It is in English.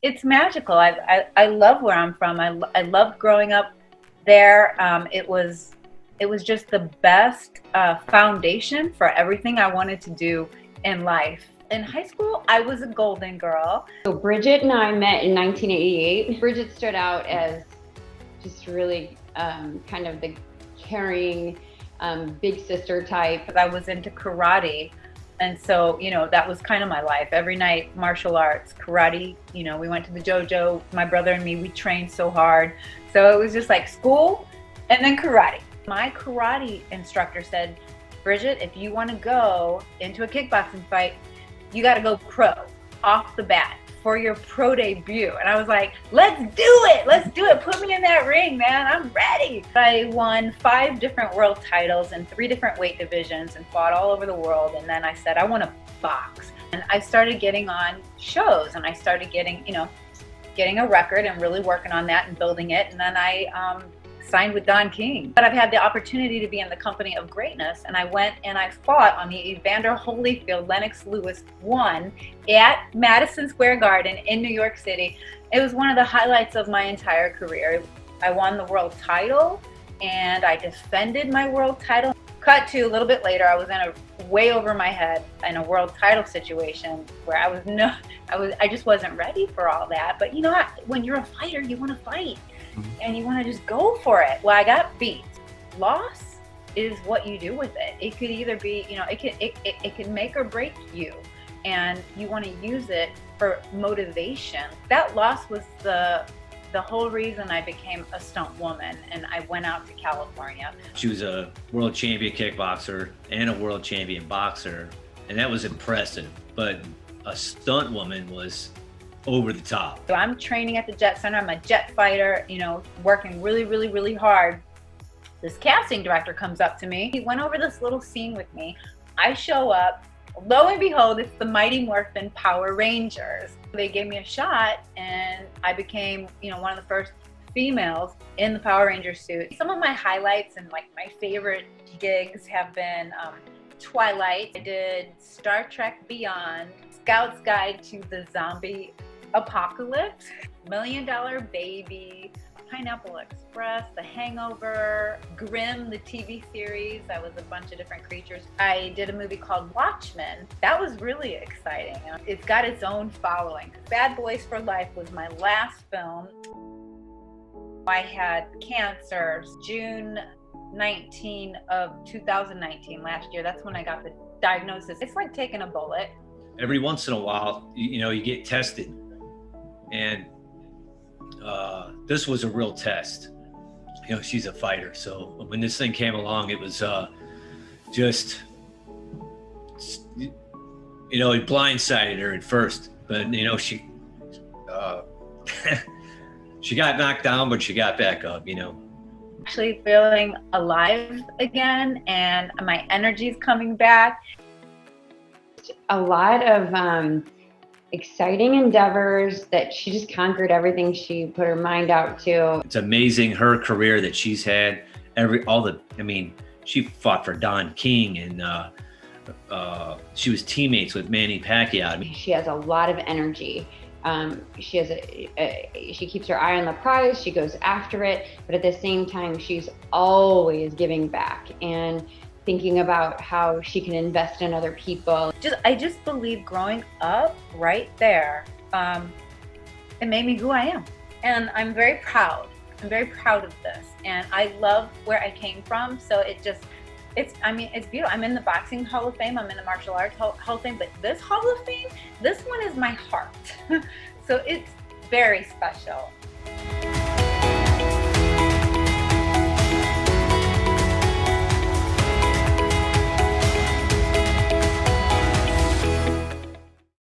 It's magical. I love where I'm from. I loved growing up there. It was just the best foundation for everything I wanted to do in life. In high school, I was a golden girl. So Bridget and I met in 1988. Bridget stood out as just really kind of the caring, big sister type. I was into karate. And so, that was kind of my life. Every night, martial arts, karate, we went to the dojo. My brother and me, we trained so hard. So it was just like school and then karate. My karate instructor said, Bridget, if you want to go into a kickboxing fight, you got to go pro off the bat for your pro debut. And I was like, let's do it. Let's do it. Put me in that ring, man. I'm ready. I won 5 different world titles in 3 different weight divisions and fought all over the world. And then I said, I want to box. And I started getting on shows, and I started getting a record and really working on that and building it. And then I signed with Don King. But I've had the opportunity to be in the company of greatness, and I went and I fought on the Evander Holyfield Lennox Lewis 1 at Madison Square Garden in New York City. It was one of the highlights of my entire career. I won the world title and I defended my world title. Cut to a little bit later, I was in a way over my head in a world title situation where I just wasn't ready for all that. But you know what? When you're a fighter, you want to fight. And you want to just go for it. Well, I got beat. Loss is what you do with it. It could either be, it can make or break you, and you want to use it for motivation. That loss was the whole reason I became a stunt woman, and I went out to California. She was a world champion kickboxer and a world champion boxer, and that was impressive. But a stunt woman was over the top. So I'm training at the Jet Center. I'm a jet fighter, working really, really, really hard. This casting director comes up to me. He went over this little scene with me. I show up. Lo and behold, it's the Mighty Morphin Power Rangers. They gave me a shot, and I became, one of the first females in the Power Ranger suit. Some of my highlights and my favorite gigs have been Twilight. I did Star Trek Beyond, Scout's Guide to the Zombie Apocalypse, $1 Million Baby, Pineapple Express, The Hangover, Grimm, the TV series. I was a bunch of different creatures. I did a movie called Watchmen. That was really exciting. It's got its own following. Bad Boys for Life was my last film. I had cancer June 19 of 2019, last year. That's when I got the diagnosis. It's like taking a bullet. Every once in a while, you get tested. And this was a real test. She's a fighter. So when this thing came along, it was just, it blindsided her at first. But, she she got knocked down, but she got back up, Actually feeling alive again, and my energy's coming back. A lot of exciting endeavors that she just conquered everything she put her mind out to. It's amazing her career that she's had. She fought for Don King, and she was teammates with Manny Pacquiao. She has a lot of energy. She keeps her eye on the prize. She goes after it, but at the same time, she's always giving back and thinking about how she can invest in other people. I just believe growing up right there, it made me who I am. And I'm very proud. I'm very proud of this. And I love where I came from. So it's beautiful. I'm in the Boxing Hall of Fame. I'm in the Martial Arts Hall of Fame. But this Hall of Fame, this one is my heart. So it's very special.